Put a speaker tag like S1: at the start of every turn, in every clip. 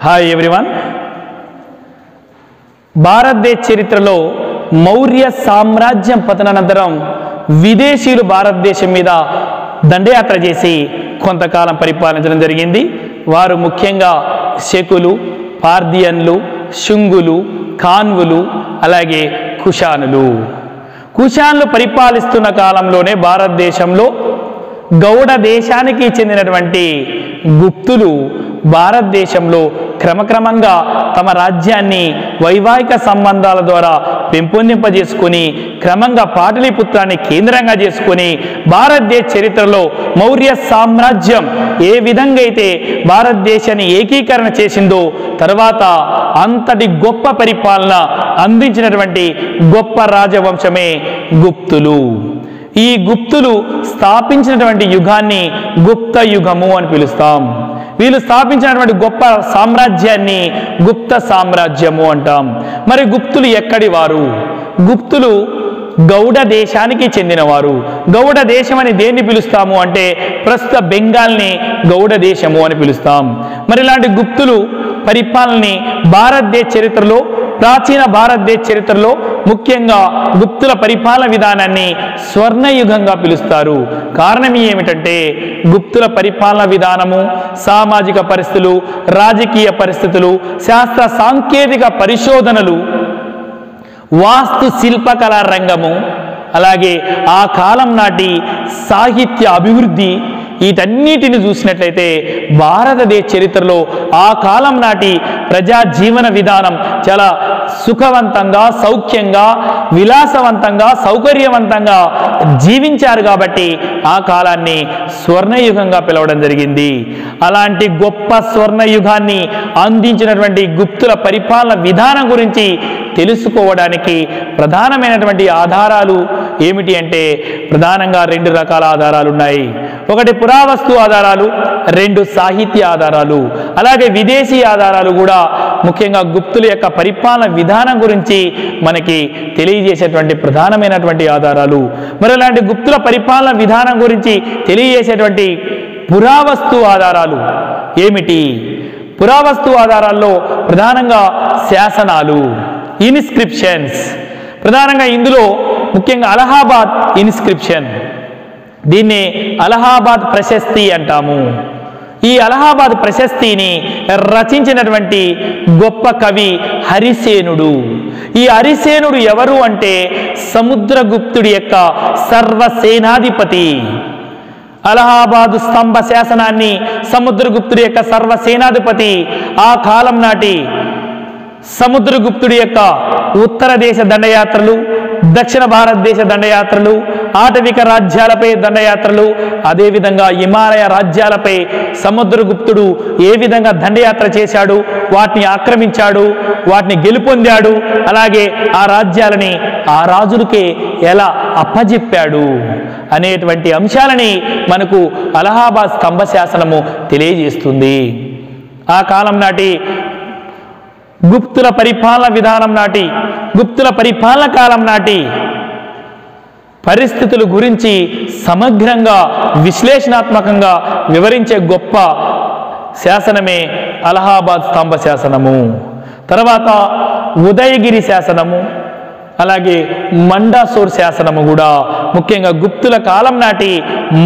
S1: Hi everyone. భారతదేశ చరిత్రలో మౌర్య సామ్రాజ్యం పతనానంతరం విదేశీయులు భారతదేశం మీద దండయాత్ర చేసి కొంతకాలం పరిపాలించడం జరిగింది. వారు ముఖ్యంగా శకులు, పార్థియన్లు, శుంగులు, కాన్వులు, అలాగే కుషానులు. కుషాన్లు పరిపాలిస్తున్న కాలంలోనే భారతదేశంలో గౌడ దేశానికి చెందినటువంటి గుప్తులు భారతదేశంలో క్రమక్రమంగా తమ రాజ్యాన్ని వైవాహిక సంబంధాల ద్వారా పెంపొందింపజేసుకొని క్రమంగా పాటలీపుత్రాన్ని కేంద్రంగా చేసుకొని భారతదేశ చరిత్రలో మౌర్య సామ్రాజ్యం ఏ విధంగా అయితే భారతదేశాన్ని ఏకీకరణ చేసిందో తర్వాత అంతటి గొప్ప పరిపాలన అందించినటువంటి గొప్ప రాజవంశమే గుప్తులు. ఈ గుప్తులు స్థాపించినటువంటి యుగాన్ని గుప్త యుగము అని పిలుస్తాం. వీళ్ళు స్థాపించినటువంటి గొప్ప సామ్రాజ్యాన్ని గుప్త సామ్రాజ్యము అంటాం. మరి గుప్తులు ఎక్కడి వారు? గుప్తులు గౌడ దేశానికి చెందినవారు. గౌడ దేశం అని దేన్ని పిలుస్తాము అంటే ప్రస్తుత బెంగాల్ని గౌడ దేశము అని పిలుస్తాం. మరి ఇలాంటి గుప్తులు పరిపాలనని భారతదేశ చరిత్రలో, ప్రాచీన భారతదేశ చరిత్రలో ముఖ్యంగా గుప్తుల పరిపాలన విధానాన్ని స్వర్ణయుగంగా పిలుస్తారు. కారణం ఏమిటంటే గుప్తుల పరిపాలన విధానము, సామాజిక పరిస్థితులు, రాజకీయ పరిస్థితులు, శాస్త్ర సాంకేతిక పరిశోధనలు, వాస్తు శిల్పకళా రంగము, అలాగే ఆ కాలం నాటి సాహిత్య అభివృద్ధి, వీటన్నిటిని చూసినట్లయితే భారతదేశ చరిత్రలో ఆ కాలం నాటి ప్రజా జీవన విధానం చాలా సుఖవంతంగా, సౌఖ్యంగా, విలాసవంతంగా, సౌకర్యవంతంగా జీవించారు కాబట్టి ఆ కాలాన్ని స్వర్ణయుగంగా పిలవడం జరిగింది. అలాంటి గొప్ప స్వర్ణయుగాన్ని అందించినటువంటి గుప్తుల పరిపాలన విధానం గురించి తెలుసుకోవడానికి ప్రధానమైనటువంటి ఆధారాలు ఏమిటి అంటే ప్రధానంగా రెండు రకాల ఆధారాలు ఉన్నాయి. ఒకటి పురావస్తు ఆధారాలు, రెండు సాహిత్య ఆధారాలు, అలాగే విదేశీ ఆధారాలు కూడా ముఖ్యంగా గుప్తుల యొక్క పరిపాలన విధానం గురించి మనకి తెలియజేసేటువంటి ప్రధానమైనటువంటి ఆధారాలు. మరి అలాంటి గుప్తుల పరిపాలన విధానం గురించి తెలియజేసేటువంటి పురావస్తు ఆధారాలు ఏమిటి? పురావస్తు ఆధారాల్లో ప్రధానంగా శాసనాలు, ఇన్స్క్రిప్షన్స్. ప్రధానంగా ఇందులో ముఖ్యంగా అలహాబాద్ ఇన్స్క్రిప్షన్, దీన్ని అలహాబాద్ ప్రశస్తి అంటాము. ఈ అలహాబాద్ ప్రశస్తిని రచించినటువంటి గొప్ప కవి హరిసేనుడు. ఈ హరిసేనుడు ఎవరు అంటే సముద్రగుప్తుడి యొక్క సర్వసేనాధిపతి. అలహాబాదు స్తంభ శాసనాన్ని సముద్రగుప్తుడి యొక్క సర్వసేనాధిపతి ఆ కాలం నాటి సముద్రగుప్తుడి యొక్క ఉత్తర దేశ దండయాత్రలు, దక్షిణ భారతదేశ దండయాత్రలు, ఆటవిక రాజ్యాలపై దండయాత్రలు, అదేవిధంగా హిమాలయ రాజ్యాలపై సముద్రగుప్తుడు ఏ విధంగా దండయాత్ర చేశాడు, వాటిని ఆక్రమించాడు, వాటిని గెలుపొందాడు, అలాగే ఆ రాజ్యాలని ఆ రాజులకే ఎలా అప్పజెప్పాడు అనేటువంటి అంశాలని మనకు అలహాబాద్ స్తంభ శాసనము తెలియజేస్తుంది. ఆ కాలం నాటి గుప్తుల పరిపాలన విధానం నాటి, గుప్తుల పరిపాలన కాలం నాటి పరిస్థితుల గురించి సమగ్రంగా విశ్లేషణాత్మకంగా వివరించే గొప్ప శాసనమే అలహాబాద్ స్తంభ శాసనము. తర్వాత ఉదయగిరి శాసనము, అలాగే మండాసోర్ శాసనము కూడా ముఖ్యంగా గుప్తుల కాలం నాటి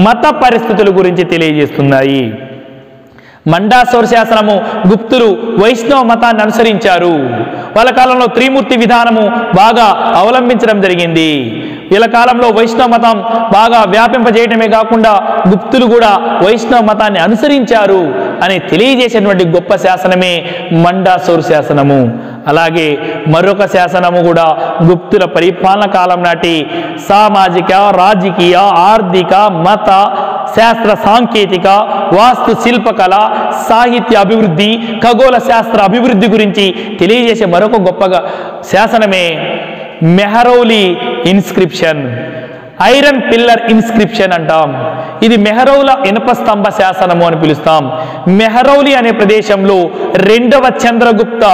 S1: మత పరిస్థితుల గురించి తెలియజేస్తున్నాయి. మండాసోర్ శాసనము గుప్తులు వైష్ణవ మతాన్ని అనుసరించారు. వాళ్ళ కాలంలో త్రిమూర్తి విధానము బాగా అవలంబించడం జరిగింది. వీళ్ళ కాలంలో వైష్ణవ మతం బాగా వ్యాపింపజేయటమే కాకుండా గుప్తులు కూడా వైష్ణవ మతాన్ని అనుసరించారు అని తెలియజేసేటువంటి గొప్ప శాసనమే మండాసోర్ శాసనము. అలాగే మరొక శాసనము కూడా గుప్తుల పరిపాలన కాలం నాటి సామాజిక, రాజకీయ, ఆర్థిక, మత, శాస్త్ర సాంకేతిక, వాస్తు శిల్పకళ, సాహిత్య అభివృద్ధి, ఖగోళ శాస్త్ర అభివృద్ధి గురించి తెలియజేసే మరొక గొప్పగా శాసనమే Mehrauli inscription, iron pillar inscription అంటాం. ఇది మెహరౌల ఇనుప స్తంభ శాసనము అని పిలుస్తాం. మెహరౌలి అనే ప్రదేశంలో రెండవ చంద్రగుప్త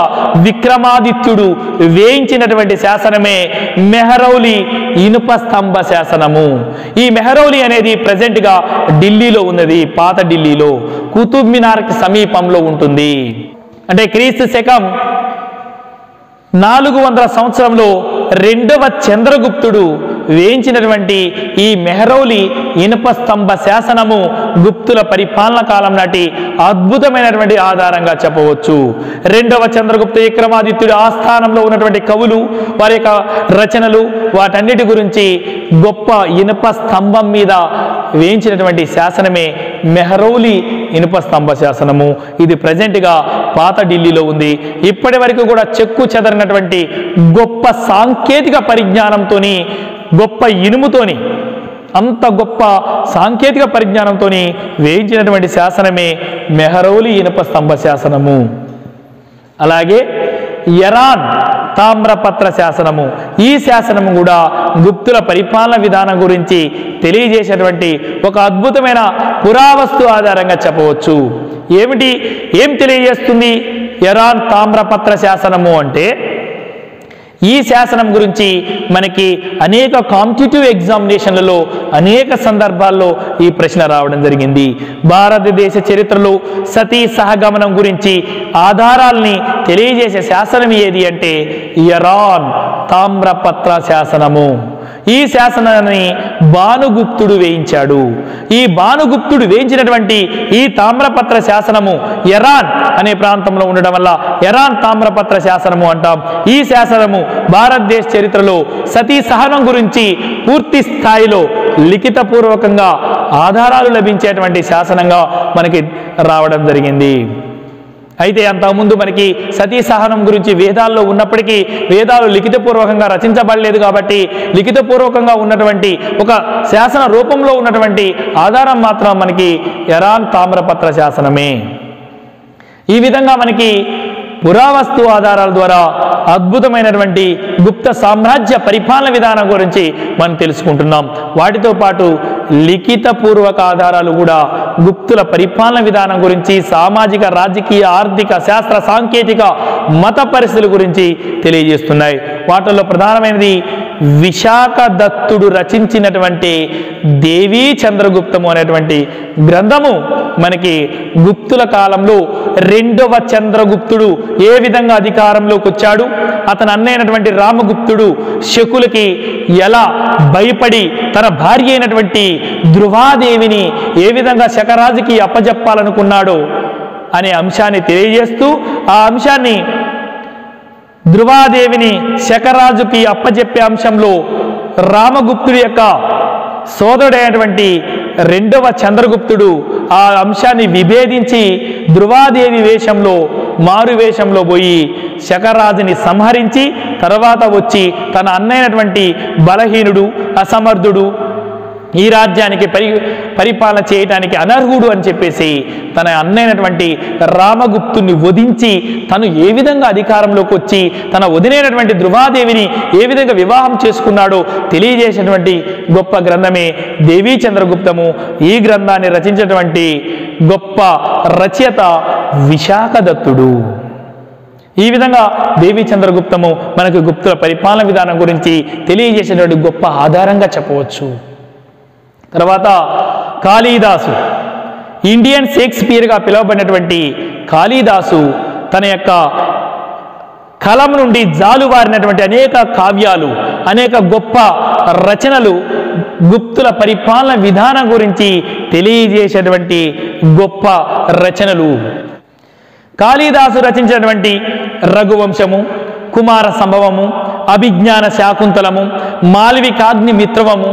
S1: విక్రమాదిత్యుడు వేయించినటువంటి శాసనమే మెహరౌలి ఇనుప స్తంభ శాసనము. ఈ మెహరౌలి అనేది ప్రజెంట్గా ఢిల్లీలో ఉన్నది, పాత ఢిల్లీలో కుతుబ్ మినార్కి సమీపంలో ఉంటుంది. అంటే క్రీస్తు శకం 400 సంవత్సరంలో రెండవ చంద్రగుప్తుడు వేయించినటువంటి ఈ మెహరౌలి ఇనుప స్తంభ శాసనము గుప్తుల పరిపాలన కాలం నాటి అద్భుతమైనటువంటి ఆధారంగా చెప్పవచ్చు. రెండవ చంద్రగుప్త విక్రమాదిత్యుడి ఆస్థానంలో ఉన్నటువంటి కవులు వారి యొక్క రచనలు వాటన్నిటి గురించి గొప్ప ఇనుప స్తంభం మీద వేయించినటువంటి శాసనమే మెహరౌలి ఇనుప స్తంభ శాసనము. ఇది ప్రజెంట్గా పాత ఢిల్లీలో ఉంది. ఇప్పటి వరకు కూడా చెక్కు చెదరినటువంటి గొప్ప సాంకేతిక పరిజ్ఞానంతోని, గొప్ప ఇనుముతోని, అంత గొప్ప సాంకేతిక పరిజ్ఞానంతో వేయించినటువంటి శాసనమే మెహరౌలి ఇనుప స్తంభ శాసనము. అలాగే ఎరాన్ తామ్రపత్ర శాసనము, ఈ శాసనము కూడా గుప్తుల పరిపాలన విధానం గురించి తెలియజేసేటువంటి ఒక అద్భుతమైన పురావస్తు ఆధారంగా చెప్పవచ్చు. ఏం తెలియజేస్తుంది ఎరాన్ తామ్రపత్ర శాసనము అంటే, ఈ శాసనం గురించి మనకి అనేక కాంపిటేటివ్ ఎగ్జామినేషన్లలో అనేక సందర్భాల్లో ఈ ప్రశ్న రావడం జరిగింది. భారతదేశ చరిత్రలో సతీ సహగమనం గురించి ఆధారాల్ని తెలియజేసే శాసనం ఏది అంటే ఎరాన్ తామ్రపత్ర శాసనము. ఈ శాసనాన్ని భానుగుప్తుడు వేయించాడు. ఈ భానుగుప్తుడు వేయించినటువంటి ఈ తామ్రపత్ర శాసనము ఎరాన్ అనే ప్రాంతంలో ఉండడం వల్ల ఎరాన్ తామ్రపత్ర శాసనము అంటాం. ఈ శాసనము భారతదేశ చరిత్రలో సతీ సహనం గురించి పూర్తి స్థాయిలో లిఖితపూర్వకంగా ఆధారాలు లభించేటువంటి శాసనంగా మనకి రావడం జరిగింది. అయితే అంతకుముందు మనకి సతీ సహనం గురించి వేదాల్లో ఉన్నప్పటికీ వేదాలు లిఖితపూర్వకంగా రచించబడలేదు కాబట్టి లిఖితపూర్వకంగా ఉన్నటువంటి ఒక శాసన రూపంలో ఉన్నటువంటి ఆధారం మాత్రం మనకి ఎరాన్ తామ్రపత్ర శాసనమే. ఈ విధంగా మనకి పురావస్తు ఆధారాల ద్వారా అద్భుతమైనటువంటి గుప్త సామ్రాజ్య పరిపాలన విధానం గురించి మనం తెలుసుకుంటున్నాం. వాటితో పాటు లిఖితపూర్వక ఆధారాలు కూడా గుప్తుల పరిపాలన విధానం గురించి, సామాజిక, రాజకీయ, ఆర్థిక, శాస్త్ర, సాంకేతిక, మత పరిస్థితుల గురించి తెలియజేస్తున్నాయి. వాటిల్లో ప్రధానమైనది విశాఖ దత్తుడు రచించినటువంటి దేవీ చంద్రగుప్తము అనేటువంటి గ్రంథము మనకి గుప్తుల కాలంలో రెండవ చంద్రగుప్తుడు ఏ విధంగా అధికారంలోకి వచ్చాడు, అతను అన్నైనటువంటి రామగుప్తుడు శకులకి ఎలా భయపడి తన భార్య అయినటువంటి ధ్రువాదేవిని ఏ విధంగా శకరాజుకి అప్పజెప్పాలనుకున్నాడో అనే అంశాన్ని తెలియజేస్తూ, ఆ అంశాన్ని ధ్రువాదేవిని శకరాజుకి అప్పజెప్పే అంశంలో రామగుప్తుడి యొక్క సోదరుడైనటువంటి రెండవ చంద్రగుప్తుడు ఆ అంశాన్ని విభేదించి ధ్రువాదేవి వేషంలో, మారు వేషంలో పోయి శకరాజుని సంహరించి తర్వాత వచ్చి తన అన్నైనటువంటి బలహీనుడు, అసమర్థుడు, ఈ రాజ్యానికి పరిపాలన చేయటానికి అనర్హుడు అని చెప్పేసి తన అన్నైనటువంటి రామగుప్తుని వధించి తను ఏ విధంగా అధికారంలోకి వచ్చి తన వదినైనటువంటి ధ్రువాదేవిని ఏ విధంగా వివాహం చేసుకున్నాడో తెలియజేసినటువంటి గొప్ప గ్రంథమే దేవీ చంద్రగుప్తము. ఈ గ్రంథాన్ని రచించినటువంటి గొప్ప రచయిత విశాఖ దత్తుడు. ఈ విధంగా దేవీ చంద్రగుప్తము మనకు గుప్తుల పరిపాలన విధానం గురించి తెలియజేసినటువంటి గొప్ప ఆధారంగా చెప్పవచ్చు. తర్వాత కాళిదాసు, ఇండియన్ షేక్స్పియర్గా పిలువబడినటువంటి కాళిదాసు తన యొక్క కలం నుండి జాలువారినటువంటి అనేక కావ్యాలు, అనేక గొప్ప రచనలు గుప్తుల పరిపాలన విధానం గురించి తెలియజేసేటువంటి గొప్ప రచనలు. కాళిదాసు రచించినటువంటి రఘువంశము, కుమార సంభవము, అభిజ్ఞాన శాకుంతలము, మాళవికాగ్ని మిత్రవము,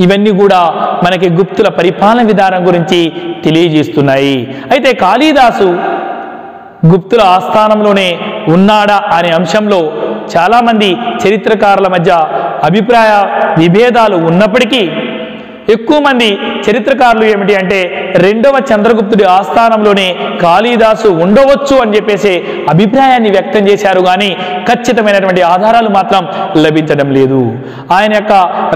S1: ఇవన్నీ కూడా మనకి గుప్తుల పరిపాలన విధానం గురించి తెలియజేస్తున్నాయి. అయితే కాళిదాసు గుప్తుల ఆస్థానంలోనే ఉన్నాడా అనే అంశంలో చాలామంది చరిత్రకారుల మధ్య అభిప్రాయ విభేదాలు ఉన్నప్పటికీ ఎక్కువ మంది చరిత్రకారులు ఏమిటి అంటే రెండవ చంద్రగుప్తుడి ఆస్థానంలోనే కాళిదాసు ఉండవచ్చు అని చెప్పేసి అభిప్రాయాన్ని వ్యక్తం చేశారు. కానీ ఖచ్చితమైనటువంటి ఆధారాలు మాత్రం లభించడం లేదు. ఆయన యొక్క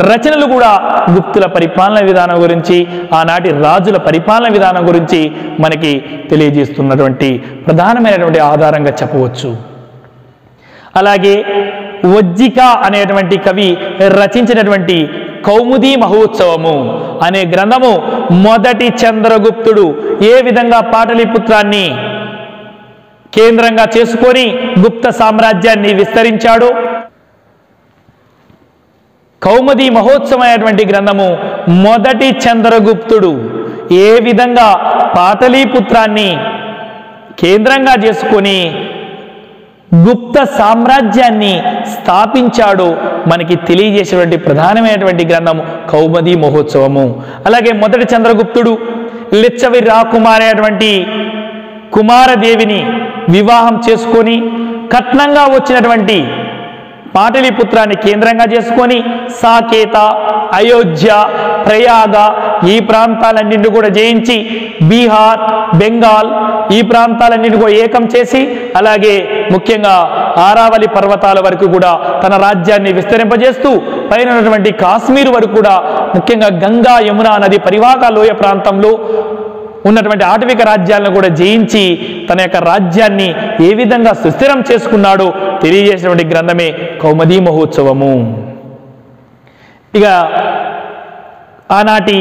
S1: రచనలు కూడా గుప్తుల పరిపాలన విధానం గురించి, ఆనాటి రాజుల పరిపాలన విధానం గురించి మనకి తెలియజేస్తున్నటువంటి ప్రధానమైనటువంటి ఆధారంగా చెప్పవచ్చు. అలాగే వజ్జిక అనేటువంటి కవి రచించినటువంటి కౌముదీ మహోత్సవము అనే గ్రంథము మొదటి చంద్రగుప్తుడు ఏ విధంగా పాటలీపుత్రాన్ని కేంద్రంగా చేసుకొని గుప్త సామ్రాజ్యాన్ని విస్తరించాడు. కౌముది మహోత్సవమైనటువంటి గ్రంథము మొదటి చంద్రగుప్తుడు ఏ విధంగా పాటలీపుత్రాన్ని కేంద్రంగా చేసుకొని గుప్త సామ్రాజ్యాన్ని స్థాపించాడో మనకి తెలియజేసేటువంటి ప్రధానమైనటువంటి గ్రంథము కౌముది మహోత్సవము. అలాగే మొదటి చంద్రగుప్తుడు లిచ్చవి రాకుమారి అనేటువంటి కుమారదేవిని వివాహం చేసుకొని కట్నంగా వచ్చినటువంటి పాటలీపుత్రాన్ని కేంద్రంగా చేసుకొని సాకేత, అయోధ్య, ప్రయాగ ఈ ప్రాంతాలన్నింటినీ కూడా జయించి బీహార్, బెంగాల్ ఈ ప్రాంతాలన్నింటినీ కూడా ఏకం చేసి అలాగే ముఖ్యంగా ఆరావళి పర్వతాల వరకు కూడా తన రాజ్యాన్ని విస్తరింపజేస్తూ పైన ఉన్నటువంటి కాశ్మీర్ వరకు కూడా ముఖ్యంగా గంగా, యమునా నది పరివాహక లోయ ప్రాంతంలో ఉన్నటువంటి ఆటవిక రాజ్యాలను కూడా జయించి తన యొక్క రాజ్యాన్ని ఏ విధంగా సుస్థిరం చేసుకున్నాడో తెలియజేసినటువంటి గ్రంథమే కౌముది మహోత్సవము. ఇక ఆనాటి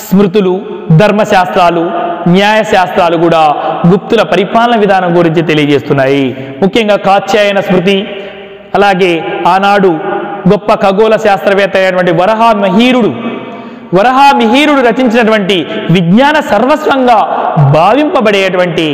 S1: స్మృతులు, ధర్మశాస్త్రాలు, న్యాయశాస్త్రాలు కూడా గుప్తుల పరిపాలన విధానం గురించి తెలియజేస్తున్నాయి. ముఖ్యంగా కాత్యాయన స్మృతి, అలాగే ఆనాడు గొప్ప ఖగోళ శాస్త్రవేత్త అయినటువంటి వరహామిహీరుడు రచించినటువంటి విజ్ఞాన సర్వస్వంగా భావింపబడేటువంటి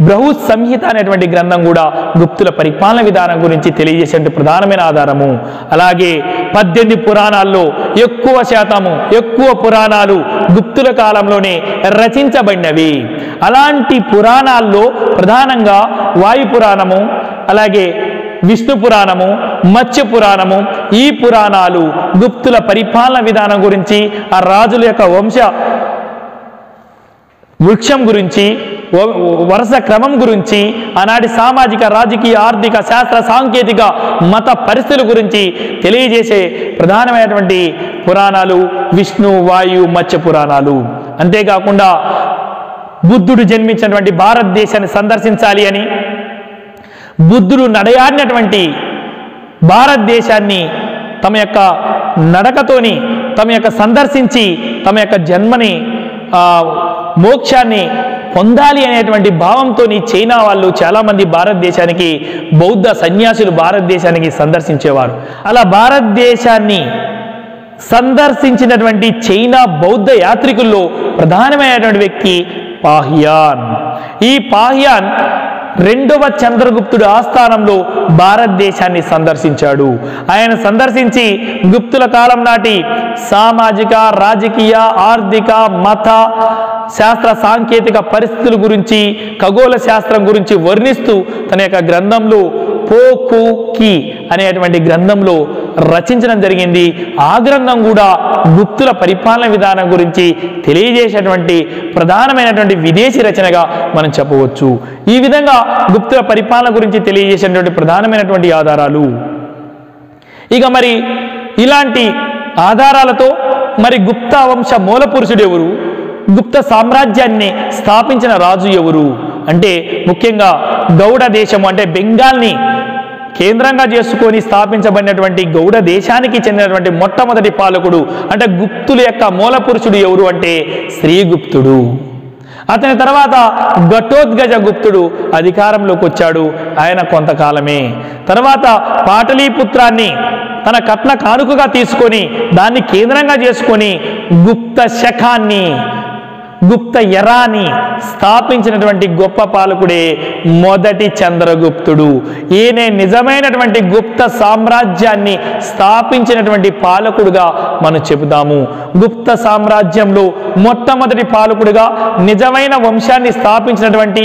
S1: బృహత్ సంహిత అనేటువంటి గ్రంథం కూడా గుప్తుల పరిపాలన విధానం గురించి తెలియజేసే ప్రధానమైన ఆధారము. అలాగే 18 పురాణాల్లో ఎక్కువ పురాణాలు గుప్తుల కాలంలోనే రచించబడినవి. అలాంటి పురాణాల్లో ప్రధానంగా వాయు పురాణము, అలాగే విష్ణు పురాణము, మత్స్య పురాణము ఈ పురాణాలు గుప్తుల పరిపాలన విధానం గురించి, ఆ రాజుల యొక్క వంశ వృక్షం గురించి, వరుస క్రమం గురించి, ఆనాటి సామాజిక, రాజకీయ, ఆర్థిక, శాస్త్ర, సాంకేతిక, మత పరిస్థితుల గురించి తెలియజేసే ప్రధానమైనటువంటి పురాణాలు విష్ణు, వాయు, మత్స్య పురాణాలు. అంతేకాకుండా బుద్ధుడు జన్మించినటువంటి భారతదేశాన్ని సందర్శించాలి అని, బుద్ధుడు నడయాడినటువంటి భారతదేశాన్ని తమ యొక్క నడకతోని తమ యొక్క సందర్శించి తమ యొక్క జన్మని మోక్షాన్ని పొందాలి అనేటువంటి భావంతో చైనా వాళ్ళు చాలామంది భారతదేశానికి, బౌద్ధ సన్యాసులు భారతదేశానికి సందర్శించేవారు. అలా భారతదేశాన్ని సందర్శించినటువంటి చైనా బౌద్ధ యాత్రికుల్లో ప్రధానమైనటువంటి వ్యక్తి పాహియాన్. ఈ పాహియాన్ 2వ చంద్రగుప్తుడు ఆస్థానంలో భారతదేశాన్ని సందర్శించాడు. ఆయన సందర్శించి గుప్తుల కాలం నాటి సామాజిక, రాజకీయ, ఆర్థిక, మత, శాస్త్ర, సాంకేతిక పరిస్థితుల గురించి, ఖగోళ శాస్త్రం గురించి వర్ణిస్తూ తన యొక్క గ్రంథంలో పోకుకి అనేటువంటి గ్రంథంలో రచించడం జరిగింది. ఆ గ్రంథం కూడా గుప్తుల పరిపాలన విధానం గురించి తెలియజేసేటువంటి ప్రధానమైనటువంటి విదేశీ రచనగా మనం చెప్పవచ్చు. ఈ విధంగా గుప్తుల పరిపాలన గురించి తెలియజేసేటువంటి ప్రధానమైనటువంటి ఆధారాలు. ఇక మరి ఇలాంటి ఆధారాలతో మరి గుప్త వంశ మూల పురుషుడు ఎవరు, గుప్త సామ్రాజ్యాన్ని స్థాపించిన రాజు ఎవరు అంటే ముఖ్యంగా గౌడ దేశము అంటే బెంగాల్ని కేంద్రంగా చేసుకొని స్థాపించబడినటువంటి గౌడ దేశానికి చెందినటువంటి మొట్టమొదటి పాలకుడు అంటే గుప్తుల యొక్క మూల పురుషుడు ఎవరు అంటే శ్రీగుప్తుడు. అతని తర్వాత ఘటోత్కచ గుప్తుడు అధికారంలోకి వచ్చాడు. ఆయన కొంతకాలమే. తర్వాత పాటలీపుత్రాన్ని తన కట్న కానుకగా తీసుకొని దాన్ని కేంద్రంగా చేసుకొని గుప్త శకాన్ని, గుప్త ఎరాని స్థాపించినటువంటి గొప్ప పాలకుడే మొదటి చంద్రగుప్తుడు. ఈయనే నిజమైనటువంటి గుప్త సామ్రాజ్యాన్ని స్థాపించినటువంటి పాలకుడుగా మనం చెబుతాము. గుప్త సామ్రాజ్యంలో మొట్టమొదటి పాలకుడుగా నిజమైన వంశాన్ని స్థాపించినటువంటి,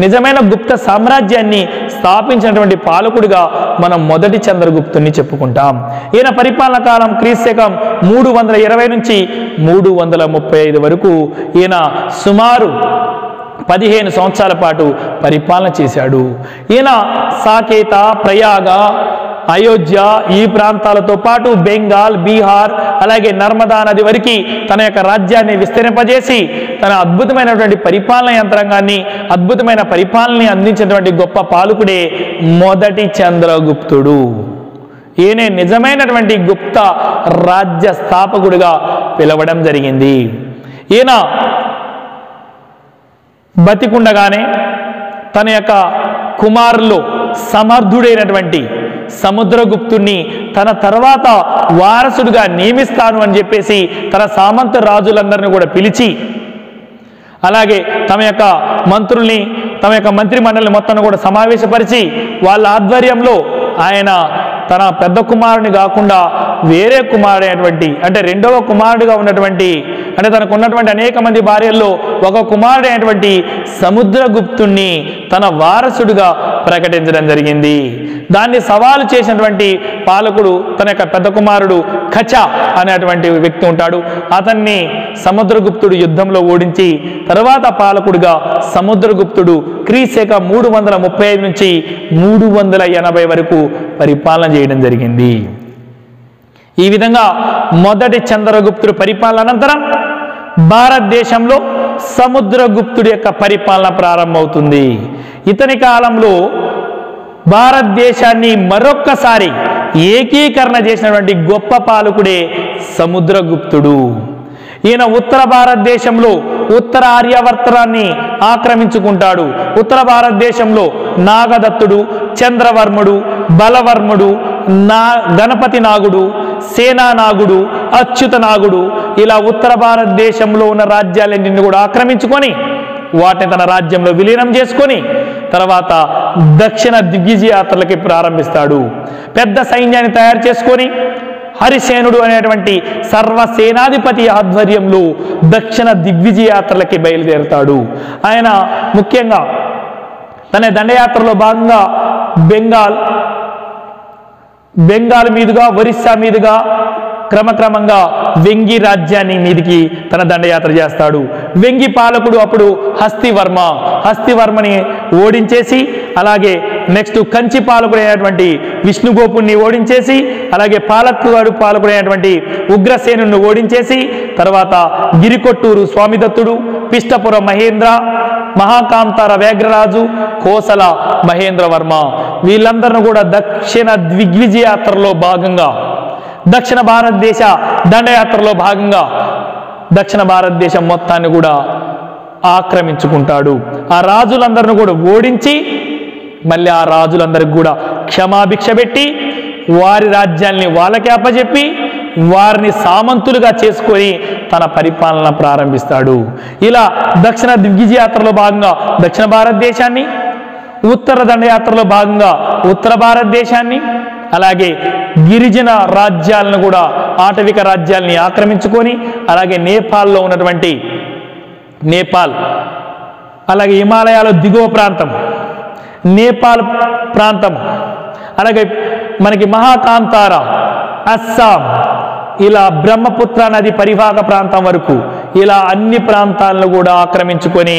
S1: నిజమైన గుప్త సామ్రాజ్యాన్ని స్థాపించినటువంటి పాలకుడిగా మనం మొదటి చంద్రగుప్తుని చెప్పుకుంటాం. ఈయన పరిపాలన కాలం క్రీస్తకం 320 నుంచి 335 వరకు ఈయన సుమారు 15 సంవత్సరాల పాటు పరిపాలన చేశాడు. ఈయన సాకేత, ప్రయాగ, అయోధ్య ఈ ప్రాంతాలతో పాటు బెంగాల్, బీహార్ అలాగే నర్మదా నది వరకు తన యొక్క రాజ్యాన్ని విస్తరింపజేసి తన అద్భుతమైనటువంటి పరిపాలన యంత్రాంగాన్ని, అద్భుతమైన పరిపాలనని అందించినటువంటి గొప్ప పాలకుడే మొదటి చంద్రగుప్తుడు. ఈయనే నిజమైనటువంటి గుప్త రాజ్య స్థాపకుడిగా పిలవడం జరిగింది. ఈయన బతికుండగానే తన యొక్క కుమారుల్లో సమర్థుడైనటువంటి సముద్రగుప్తుణ్ణి తన తర్వాత వారసుడిగా నియమిస్తాను అని చెప్పేసి తన సామంత రాజులందరినీ కూడా పిలిచి, అలాగే తమ యొక్క మంత్రుల్ని, తమ యొక్క మంత్రి మండలిని మొత్తాన్ని కూడా సమావేశపరిచి వాళ్ళ ఆధ్వర్యంలో ఆయన తన పెద్ద కుమారుని కాకుండా వేరే కుమారుడైనటువంటి, అంటే రెండవ కుమారుడిగా ఉన్నటువంటి, అంటే తనకు ఉన్నటువంటి అనేక మంది భార్యల్లో ఒక కుమారుడైనటువంటి సముద్రగుప్తుణ్ణి తన వారసుడిగా ప్రకటించడం జరిగింది. దాన్ని సవాలు చేసినటువంటి పాలకుడు తన యొక్క పెద్ద కుమారుడు కచ అనేటువంటి వ్యక్తి ఉంటాడు. అతన్ని సముద్రగుప్తుడు యుద్ధంలో ఓడించి తర్వాత పాలకుడిగా సముద్రగుప్తుడు క్రీశక 335 నుంచి 380 వరకు పరిపాలన చేయడం జరిగింది. ఈ విధంగా మొదటి చంద్రగుప్తుడు పరిపాలన అనంతరం భారతదేశంలో సముద్రగుప్తుడి యొక్క పరిపాలన ప్రారంభమవుతుంది. ఇతని కాలంలో భారతదేశాన్ని మరొక్కసారి ఏకీకరణ చేసినటువంటి గొప్ప పాలకుడే సముద్రగుప్తుడు. ఈయన ఉత్తర భారతదేశంలో ఉత్తర ఆర్యావర్తనాన్ని ఆక్రమించుకుంటాడు. ఉత్తర భారతదేశంలో నాగదత్తుడు, చంద్రవర్ముడు, బలవర్ముడు, గణపతి నాగుడు, సేనానాగుడు, అచ్యుత నాగుడు ఇలా ఉత్తర భారతదేశంలో ఉన్న రాజ్యాలన్నింటినీ కూడా ఆక్రమించుకొని వాటిని తన రాజ్యంలో విలీనం చేసుకొని తర్వాత దక్షిణ దిగ్విజయ యాత్రలకి ప్రారంభిస్తాడు. పెద్ద సైన్యాన్ని తయారు చేసుకొని హరిసేనుడు అనేటువంటి సర్వసేనాధిపతి ఆధ్వర్యంలో దక్షిణ దిగ్విజయ యాత్రలకి బయలుదేరుతాడు. ఆయన ముఖ్యంగా తన దండయాత్రలో భాగంగా బెంగాల్ మీదుగా, ఒరిస్సా మీదుగా క్రమక్రమంగా వెంగి రాజ్యాన్ని మీదికి తన దండయాత్ర చేస్తాడు. వెంగి పాలకుడు అప్పుడు హస్తివర్మని ఓడించేసి, అలాగే నెక్స్ట్ కంచి పాలకుడైనటువంటి విష్ణుగోపుని ఓడించేసి, అలాగే పాలకుడైనటువంటి ఉగ్రసేనుని ఓడించేసి, తర్వాత గిరికొట్టూరు స్వామిదత్తుడు, పిష్టపురం మహేంద్ర, మహాకాంతార వేగ్రరాజు, కోసల మహేంద్రవర్మ వీళ్ళందరినీ కూడా దక్షిణ దిగ్విజయ యాత్రలో భాగంగా, దక్షిణ భారతదేశ దండయాత్రలో భాగంగా దక్షిణ భారతదేశం మొత్తాన్ని కూడా ఆక్రమించుకుంటాడు. ఆ రాజులందరిని కూడా ఓడించి మళ్ళీ ఆ రాజులందరికి కూడా క్షమాభిక్ష పెట్టి వారి రాజ్యాల్ని వాళ్ళకి అప్పచెప్పి వారిని సామంతులుగా చేసుకొని తన పరిపాలన ప్రారంభిస్తాడు. ఇలా దక్షిణ దిగ్విజయ యాత్రలో భాగంగా దక్షిణ భారతదేశాన్ని, ఉత్తర దండయాత్రలో భాగంగా ఉత్తర భారతదేశాన్ని, అలాగే గిరిజన రాజ్యాలను కూడా ఆటవిక రాజ్యాల్ని ఆక్రమించుకొని, అలాగే నేపాల్లో ఉన్నటువంటి అలాగే హిమాలయాల దిగువ ప్రాంతం నేపాల్ ప్రాంతం, అలాగే మనకి మహాకాంతార, అస్సాం, ఇలా బ్రహ్మపుత్ర నది పరివాహక ప్రాంతం వరకు ఇలా అన్ని ప్రాంతాలను కూడా ఆక్రమించుకొని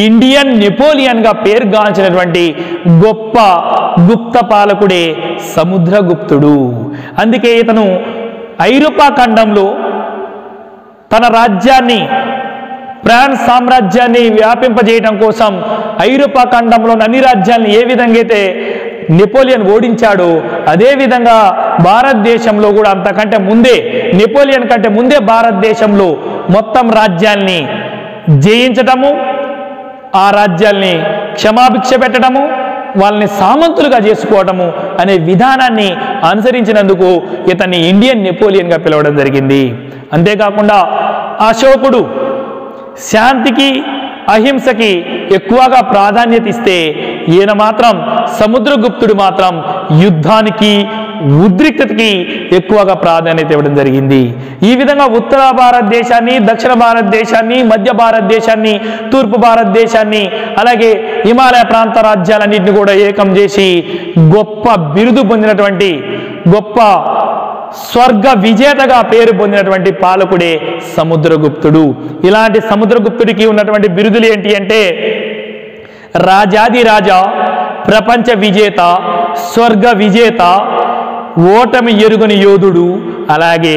S1: ఇండియన్ నెపోలియన్గా పేరుగాంచినటువంటి గొప్ప గుప్త పాలకుడే సముద్రగుప్తుడు. అందుకే ఇతను ఐరోపా ఖండంలో తన రాజ్యాన్ని, ఫ్రాన్స్ సామ్రాజ్యాన్ని వ్యాపింపజేయడం కోసం ఐరోపా ఖండంలోని అన్ని రాజ్యాన్ని ఏ విధంగా అయితే నెపోలియన్ ఓడించాడో అదేవిధంగా భారతదేశంలో కూడా అంతకంటే ముందే, నెపోలియన్ కంటే ముందే భారతదేశంలో మొత్తం రాజ్యాల్ని జయించటము, ఆ రాజ్యాల్ని క్షమాభిక్ష పెట్టడము, వాళ్ళని సామంతులుగా చేసుకోవటము అనే విధానాన్ని అనుసరించినందుకు ఇతన్ని ఇండియన్ నెపోలియన్గా పిలవడం జరిగింది. అంతేకాకుండా అశోకుడు శాంతికి, అహింసకి ఎక్కువగా ప్రాధాన్యత ఇస్తే ఈయన మాత్రం సముద్రగుప్తుడు మాత్రం యుద్ధానికి, ఉద్రిక్తతకి ఎక్కువగా ప్రాధాన్యత ఇవ్వడం జరిగింది. ఈ విధంగా ఉత్తర భారతదేశాన్ని, దక్షిణ భారతదేశాన్ని, మధ్య భారతదేశాన్ని, తూర్పు భారతదేశాన్ని, అలాగే హిమాలయ ప్రాంత రాజ్యాలన్నింటినీ కూడా ఏకం చేసి గొప్ప బిరుదు పొందినటువంటి, గొప్ప స్వర్గ విజేతగా పేరు పొందినటువంటి పాలకుడే సముద్రగుప్తుడు. ఇలాంటి సముద్రగుప్తుడికి ఉన్నటువంటి బిరుదులు ఏంటి అంటే రాజాదిరాజా, ప్రపంచ విజేత, స్వర్గ విజేత, ఓటమి ఎరుగని యోధుడు, అలాగే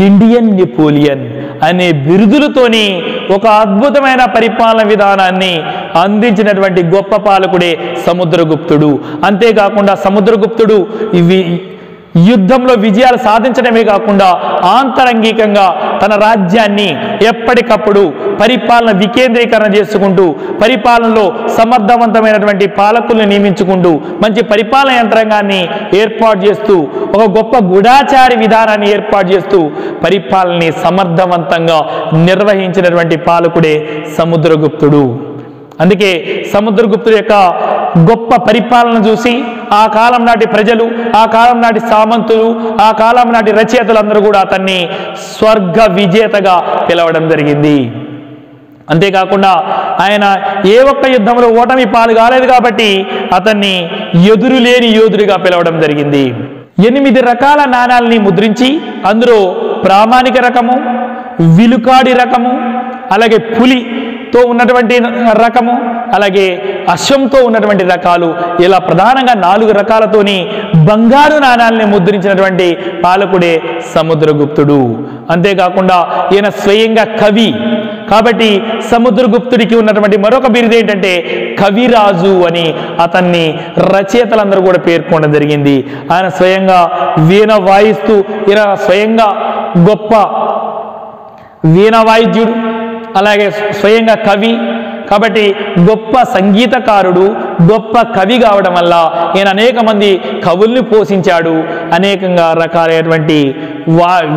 S1: ఇండియన్ నెపోలియన్ అనే బిరుదులతోని ఒక అద్భుతమైన పరిపాలన విధానాన్ని అందించినటువంటి గొప్ప పాలకుడే సముద్రగుప్తుడు. అంతేకాకుండా సముద్రగుప్తుడు యుద్ధంలో విజయాలు సాధించడమే కాకుండా ఆంతరంగికంగా తన రాజ్యాన్ని ఎప్పటికప్పుడు పరిపాలన వికేంద్రీకరణ చేసుకుంటూ పరిపాలనలో సమర్థవంతమైనటువంటి పాలకుల్ని నియమించుకుంటూ మంచి పరిపాలన యంత్రాంగాన్ని ఏర్పాటు చేస్తూ ఒక గొప్ప గూఢాచారి విధానాన్ని ఏర్పాటు చేస్తూ పరిపాలనని సమర్థవంతంగా నిర్వహించినటువంటి పాలకుడే సముద్రగుప్తుడు. అందుకే సముద్రగుప్తుడి యొక్క గొప్ప పరిపాలన చూసి ఆ కాలం నాటి ప్రజలు, ఆ కాలం నాటి సామంతులు, ఆ కాలం నాటి రచయితలందరూ కూడా అతన్ని స్వర్గ విజేతగా పిలవడం జరిగింది. అంతేకాకుండా ఆయన ఏ ఒక్క యుద్ధంలో ఓటమి పాలు కాలేదు కాబట్టి అతన్ని ఎదురులేని యోధుడిగా పిలవడం జరిగింది. 8 రకాల నాణాలని ముద్రించి అందులో ప్రామాణిక రకము, విలుకాడి రకము, అలాగే పులితో ఉన్నటువంటి రకము, అలాగే అశ్వంతో ఉన్నటువంటి రకాలు, ఇలా ప్రధానంగా 4 రకాలతోని బంగారు నాణాలని ముద్రించినటువంటి పాలకుడే సముద్రగుప్తుడు. అంతేకాకుండా ఈయన స్వయంగా కవి కాబట్టి సముద్రగుప్తుడికి ఉన్నటువంటి మరొక బిరుదు ఏంటంటే కవిరాజు అని అతన్ని రచయితలందరూ కూడా పేర్కొనడం జరిగింది. ఆయన స్వయంగా వీణ వాయిస్తూ ఈయన స్వయంగా గొప్ప వీణ వాయిద్యుడు, అలాగే స్వయంగా కవి కాబట్టి గొప్ప సంగీతకారుడు, గొప్ప కవి కావడం వల్ల ఈయన అనేక మంది కవుల్ని పోషించాడు. అనేకంగా రకాలైనటువంటి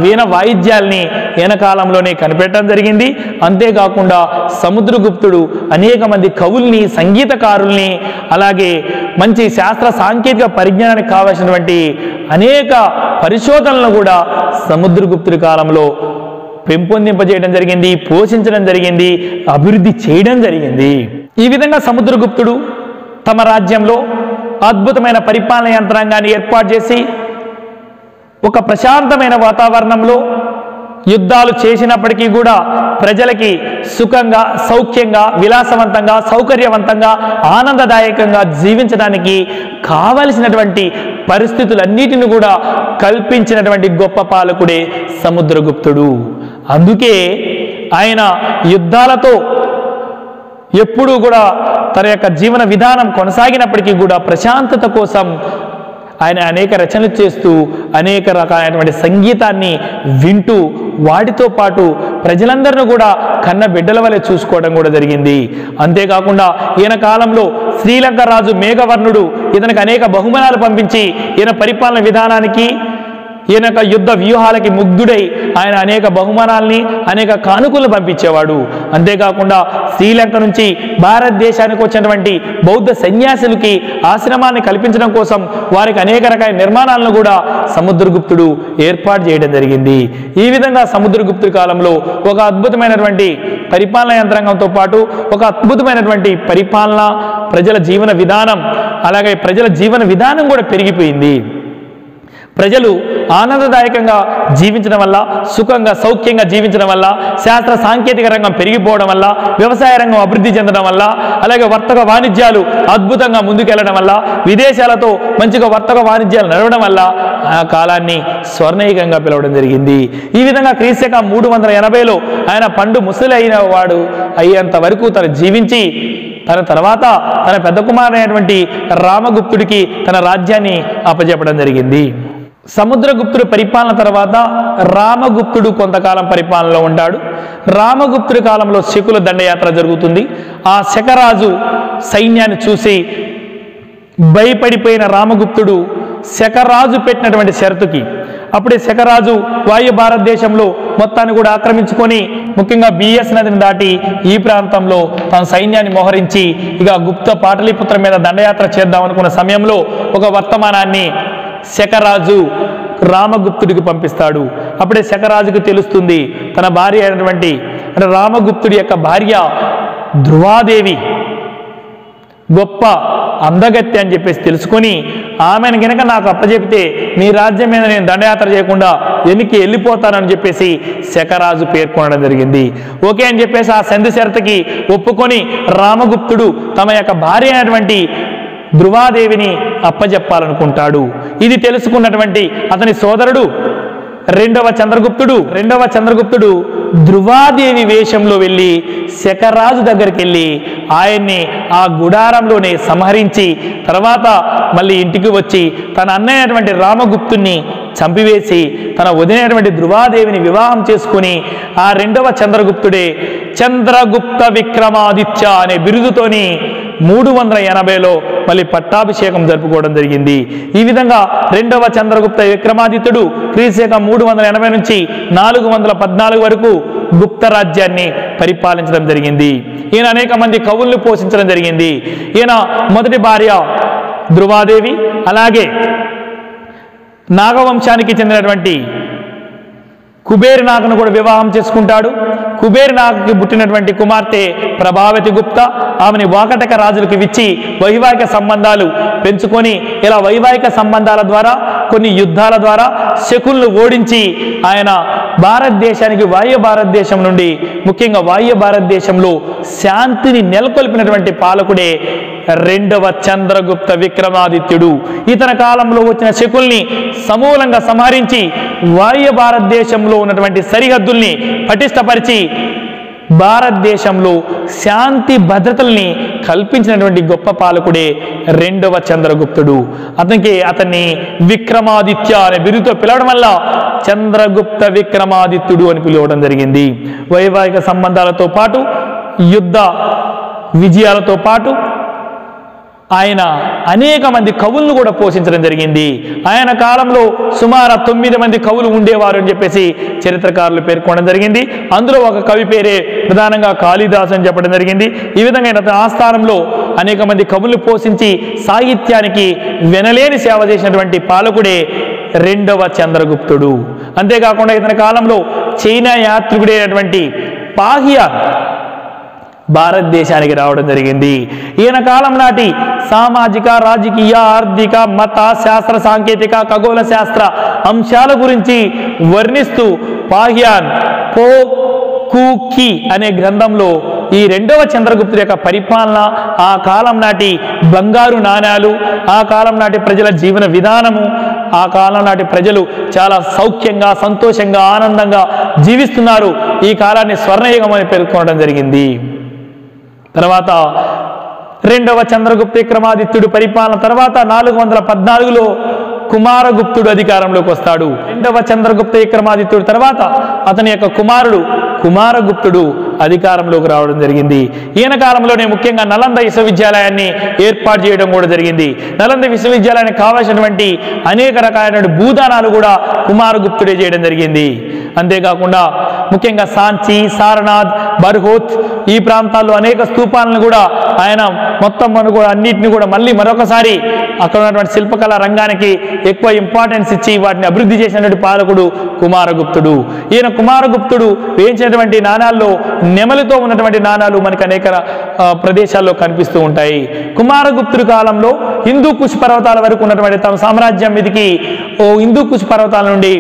S1: వీణ వాయిద్యాల్ని ఈయన కాలంలోనే కనిపెట్టడం జరిగింది. అంతేకాకుండా సముద్రగుప్తుడు అనేక మంది కవుల్ని, సంగీతకారుల్ని, అలాగే మంచి శాస్త్ర సాంకేతిక పరిజ్ఞానానికి కావాల్సినటువంటి అనేక పరిశోధనలను కూడా సముద్రగుప్తుడి కాలంలో పెంపొందింపజేయడం జరిగింది, పోషించడం జరిగింది, అభివృద్ధి చేయడం జరిగింది. ఈ విధంగా సముద్రగుప్తుడు తమ రాజ్యంలో అద్భుతమైన పరిపాలన యంత్రాంగాన్ని ఏర్పాటు చేసి ఒక ప్రశాంతమైన వాతావరణంలో యుద్ధాలు చేసినప్పటికీ కూడా ప్రజలకి సుఖంగా, సౌఖ్యంగా, విలాసవంతంగా, సౌకర్యవంతంగా, ఆనందదాయకంగా జీవించడానికి కావలసినటువంటి పరిస్థితులన్నిటిని కూడా కల్పించినటువంటి గొప్ప పాలకుడే సముద్రగుప్తుడు. అందుకే ఆయన యుద్ధాలతో ఎప్పుడూ కూడా తన యొక్క జీవన విధానం కొనసాగినప్పటికీ కూడా ప్రశాంతత కోసం ఆయన అనేక రచనలు చేస్తూ అనేక రకాలైనటువంటి సంగీతాన్ని వింటూ వాటితో పాటు ప్రజలందరినీ కూడా కన్న బిడ్డల వలె చూసుకోవడం కూడా జరిగింది. అంతేకాకుండా ఈయన కాలంలో శ్రీలంక రాజు మేఘవర్ణుడు ఇతనికి అనేక బహుమానాలు పంపించి ఈయన పరిపాలన విధానానికి, ఈయన యుద్ధ వ్యూహాలకి ముగ్ధుడై ఆయన అనేక బహుమానాల్ని, అనేక కానుకలు పంపించేవాడు. అంతేకాకుండా శ్రీలంక నుంచి భారతదేశానికి వచ్చినటువంటి బౌద్ధ సన్యాసులకి ఆశ్రమాన్ని కల్పించడం కోసం వారికి అనేక రకాల నిర్మాణాలను కూడా సముద్రగుప్తుడు ఏర్పాటు చేయడం జరిగింది. ఈ విధంగా సముద్రగుప్తుడి కాలంలో ఒక అద్భుతమైనటువంటి పరిపాలన యంత్రాంగంతో పాటు ఒక అద్భుతమైనటువంటి పరిపాలన, ప్రజల జీవన విధానం, అలాగే ప్రజల జీవన విధానం కూడా పెరిగిపోయింది. ప్రజలు ఆనందదాయకంగా జీవించడం వల్ల, సుఖంగా, సౌఖ్యంగా జీవించడం వల్ల, శాస్త్ర సాంకేతిక రంగం పెరిగిపోవడం వల్ల, వ్యవసాయ రంగం అభివృద్ధి చెందడం వల్ల, అలాగే వర్తక వాణిజ్యాలు అద్భుతంగా ముందుకెళ్లడం వల్ల, విదేశాలతో మంచిగా వర్తక వాణిజ్యాలు నడవడం వల్ల ఆ కాలాన్ని స్వర్ణయుగంగా పిలవడం జరిగింది. ఈ విధంగా క్రీస్తు 380లో ఆయన పండు ముసలి అయిన వాడు అయ్యేంత వరకు తను జీవించి తన తర్వాత తన పెద్ద కుమారుడైనటువంటి రామగుప్తుడికి తన రాజ్యాన్ని అప్పజెప్పడం జరిగింది. సముద్రగుప్తుడి పరిపాలన తర్వాత రామగుప్తుడు కొంతకాలం పరిపాలనలో ఉంటాడు. రామగుప్తుడి కాలంలో శకుల దండయాత్ర జరుగుతుంది. ఆ శకరాజు సైన్యాన్ని చూసి భయపడిపోయిన రామగుప్తుడు శకరాజు పెట్టినటువంటి షరతుకి, అప్పుడే శకరాజు వాయు భారతదేశంలో మొత్తాన్ని కూడా ఆక్రమించుకొని ముఖ్యంగా బిఎస్ నదిని దాటి ఈ ప్రాంతంలో తన సైన్యాన్ని మోహరించి ఇక గుప్త పాటలీపుత్రం మీద దండయాత్ర చేద్దాం అనుకున్న సమయంలో ఒక వర్తమానాన్ని శకరాజు రామగుప్తుడికి పంపిస్తాడు. అప్పుడే శకరాజుకి తెలుస్తుంది తన భార్య అయినటువంటి అంటే రామగుప్తుడి యొక్క భార్య ధ్రువాదేవి గొప్ప అందగత్య అని చెప్పేసి తెలుసుకొని ఆమెను గనక నాకు అప్పచెపితే మీ రాజ్యం మీద నేను దండయాత్ర చేయకుండా వెనక్కి వెళ్ళిపోతానని చెప్పేసి శకరాజు పేర్కొనడం జరిగింది. ఓకే అని చెప్పేసి ఆ సంధి షరతుకి ఒప్పుకొని రామగుప్తుడు తమ యొక్క భార్య అయినటువంటి ధ్రువాదేవిని అప్పజెప్పాలనుకుంటాడు. ఇది తెలుసుకున్నటువంటి అతని సోదరుడు రెండవ చంద్రగుప్తుడు ధ్రువాదేవి వేషంలో వెళ్ళి శకరాజు దగ్గరికి వెళ్ళి ఆయన్ని ఆ గుడారంలోనే సంహరించి తర్వాత మళ్ళీ ఇంటికి వచ్చి తన అన్నయ్యటువంటి రామగుప్తుణ్ణి చంపివేసి తన వదినైనటువంటి ధ్రువాదేవిని వివాహం చేసుకుని ఆ రెండవ చంద్రగుప్తుడే చంద్రగుప్త విక్రమాదిత్య అనే బిరుదుతోని 380లో మళ్ళీ పట్టాభిషేకం జరుపుకోవడం జరిగింది. ఈ విధంగా రెండవ చంద్రగుప్త విక్రమాదిత్యుడు క్రీశకం 380 నుంచి 414 వరకు గుప్త రాజ్యాన్ని పరిపాలించడం జరిగింది. ఈయన అనేక మంది కవులను పోషించడం జరిగింది. ఈయన మొదటి భార్య ధ్రువాదేవి, అలాగే నాగవంశానికి చెందినటువంటి కుబేర్ నాగ్ను కూడా వివాహం చేసుకుంటాడు. కుబేర్ నాగ్కి పుట్టినటువంటి కుమార్తె ప్రభావతి గుప్త, ఆమెని వాకటక రాజులకు ఇచ్చి వైవాహిక సంబంధాలు పెంచుకొని ఇలా వైవాహిక సంబంధాల ద్వారా కొన్ని యుద్ధాల ద్వారా శకులను ఓడించి ఆయన భారతదేశానికి వాయు భారతదేశం నుండి ముఖ్యంగా వాయు భారతదేశంలో శాంతిని నెలకొల్పినటువంటి పాలకుడే రెండవ చంద్రగుప్త విక్రమాదిత్యుడు. ఇతని కాలంలో వచ్చిన శకుల్ని సమూలంగా సంహరించి వాయు భారతదేశంలో ఉన్నటువంటి సరిహద్దుల్ని పటిష్టపరిచి భారతదేశంలో శాంతి భద్రతల్ని కల్పించినటువంటి గొప్ప పాలకుడే రెండవ చంద్రగుప్తుడు. అతన్ని విక్రమాదిత్య అనే బిరుదుతో పిలవడం వల్ల చంద్రగుప్త విక్రమాదిత్యుడు అని పిలవడం జరిగింది. వైవాహిక సంబంధాలతో పాటు యుద్ధ విజయాలతో పాటు ఆయన అనేక మంది కవులను కూడా పోషించడం జరిగింది. ఆయన కాలంలో సుమారు 9 మంది కవులు ఉండేవారు అని చెప్పేసి చరిత్రకారులు పేర్కొనడం జరిగింది. అందులో ఒక కవి పేరే ప్రధానంగా కాళిదాసు అని చెప్పడం జరిగింది. ఈ విధంగా ఆయన ఆస్థానంలో అనేక మంది కవులు పోషించి సాహిత్యానికి వెనలేని సేవ చేసినటువంటి పాలకుడే రెండవ చంద్రగుప్తుడు. అంతేకాకుండా ఇతని కాలంలో చైనా యాత్రికుడైనటువంటి పాహియాన్ భారతదేశానికి రావడం జరిగింది. ఈయన కాలం నాటి సామాజిక, రాజకీయ, ఆర్థిక, మత, శాస్త్ర, సాంకేతిక, ఖగోళ శాస్త్ర అంశాల గురించి వర్ణిస్తూ పాహియాన్ పో కుకి అనే గ్రంథంలో ఈ రెండవ చంద్రగుప్తుడి యొక్క పరిపాలన, ఆ కాలం నాటి బంగారు నాణ్యాలు, ఆ కాలం నాటి ప్రజల జీవన విధానము, ఆ కాలం నాటి ప్రజలు చాలా సౌఖ్యంగా, సంతోషంగా, ఆనందంగా జీవిస్తున్నారు, ఈ కాలాన్ని స్వర్ణయుగం అని పేర్కొనడం జరిగింది. తర్వాత రెండవ చంద్రగుప్త విక్రమాదిత్యుడు పరిపాలన తర్వాత 414లో కుమారగుప్తుడు అధికారంలోకి వస్తాడు. రెండవ చంద్రగుప్త విక్రమాదిత్యుడు తర్వాత అతని యొక్క కుమారుడు కుమారగుప్తుడు అధికారంలోకి రావడం జరిగింది. ఈయన కాలంలోనే ముఖ్యంగా నలంద విశ్వవిద్యాలయాన్ని ఏర్పాటు చేయడం కూడా జరిగింది. నలంద విశ్వవిద్యాలయానికి కావాల్సినటువంటి అనేక రకాలైన భూదానాలు కూడా కుమారగుప్తుడే చేయడం జరిగింది. అంతేకాకుండా ముఖ్యంగా సాంచి, సారనాథ్, బర్హోత్ ఈ ప్రాంతాల్లో అనేక స్తూపాలను కూడా ఆయన మొత్తం కూడా అన్నిటిని కూడా మళ్ళీ మరొకసారి అక్కడ ఉన్నటువంటి శిల్పకళా రంగానికి ఎక్కువ ఇంపార్టెన్స్ ఇచ్చి వాటిని అభివృద్ధి చేసినటువంటి పాలకుడు కుమారగుప్తుడు. ఈయన కుమారగుప్తుడు వేయించినటువంటి నాణాల్లో నెమలితో ఉన్నటువంటి నాణాలు మనకు అనేక ప్రదేశాల్లో కనిపిస్తూ ఉంటాయి. కుమారగుప్తుడి కాలంలో హిందూ కుష్ పర్వతాల వరకు ఉన్నటువంటి తమ సామ్రాజ్యం మీదికి హిందూ కుష్ పర్వతాల నుండి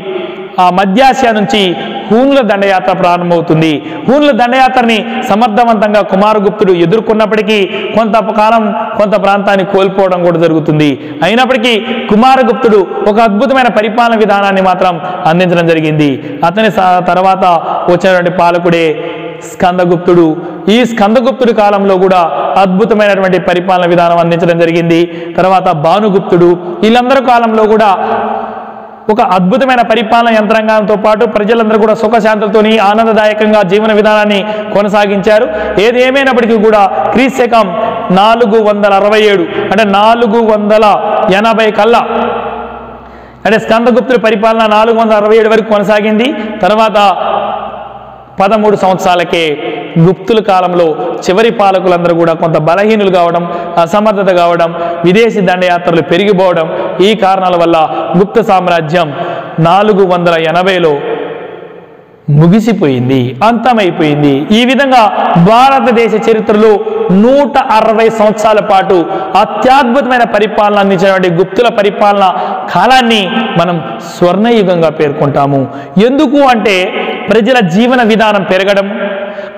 S1: మధ్యాసియా నుంచి హూన్ల దండయాత్ర ప్రారంభమవుతుంది. హూన్ల దండయాత్రని సమర్థవంతంగా కుమారగుప్తుడు ఎదుర్కొన్నప్పటికీ కొంత ప్రాంతాన్ని కోల్పోవడం కూడా జరుగుతుంది. అయినప్పటికీ కుమారగుప్తుడు ఒక అద్భుతమైన పరిపాలన విధానాన్ని మాత్రం అందించడం జరిగింది. అతని తర్వాత వచ్చినటువంటి పాలకుడే స్కందగుప్తుడు. ఈ స్కందగుప్తుడి కాలంలో కూడా అద్భుతమైనటువంటి పరిపాలన విధానం అందించడం జరిగింది. తర్వాత భానుగుప్తుడు, వీళ్ళందరి కాలంలో కూడా ఒక అద్భుతమైన పరిపాలన యంత్రాంగంతో పాటు ప్రజలందరూ కూడా సుఖశాంతులతోని ఆనందదాయకంగా జీవన విధానాన్ని కొనసాగించారు. ఏది ఏమైనప్పటికీ కూడా క్రీశకం 467 అంటే 480 కల్లా అంటే స్కందగుప్తుడి పరిపాలన 467 వరకు కొనసాగింది. తర్వాత 13 సంవత్సరాలకే గుప్తుల కాలంలో చివరి పాలకులందరూ కూడా కొంత బలహీనులు కావడం, అసమర్థత కావడం, విదేశీ దండయాత్రలు పెరిగిపోవడం, ఈ కారణాల వల్ల గుప్త సామ్రాజ్యం 480లో ముగిసిపోయింది, అంతమైపోయింది. ఈ విధంగా భారతదేశ చరిత్రలో 160 సంవత్సరాల పాటు అత్యద్భుతమైన పరిపాలన అందించినటువంటి గుప్తుల పరిపాలన కాలాన్ని మనం స్వర్ణయుగంగా పేర్కొంటాము. ఎందుకు అంటే ప్రజల జీవన విధానం పెరగడం,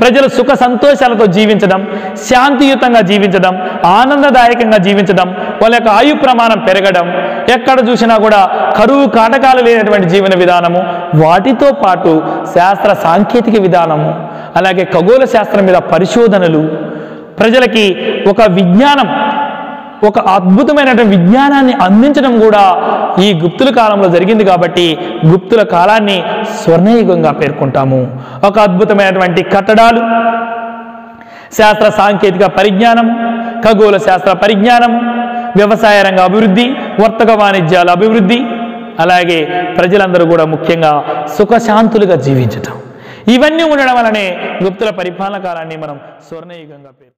S1: ప్రజలు సుఖ సంతోషాలతో జీవించడం, శాంతియుతంగా జీవించడం, ఆనందదాయకంగా జీవించడం, వాళ్ళ యొక్క ఆయు ప్రమాణం పెరగడం, ఎక్కడ చూసినా కూడా కరువు కాటకాలు లేనటువంటి జీవన విధానము, వాటితో పాటు శాస్త్ర సాంకేతిక విధానము, అలాగే ఖగోళ శాస్త్రం మీద పరిశోధనలు, ప్రజలకి ఒక విజ్ఞానం, ఒక అద్భుతమైనటువంటి విజ్ఞానాన్ని అందించడం కూడా ఈ గుప్తుల కాలంలో జరిగింది. కాబట్టి గుప్తుల కాలాన్ని స్వర్ణయుగంగా పేర్కొంటాము. ఒక అద్భుతమైనటువంటి కట్టడాలు, శాస్త్ర సాంకేతిక పరిజ్ఞానం, ఖగోళ శాస్త్ర పరిజ్ఞానం, వ్యవసాయ రంగ అభివృద్ధి, వర్తక వాణిజ్యాల అభివృద్ధి, అలాగే ప్రజలందరూ కూడా ముఖ్యంగా సుఖశాంతులుగా జీవించటం, ఇవన్నీ ఉండడం వలనే గుప్తుల పరిపాలన కాలాన్ని మనం స్వర్ణయుగంగా పేరు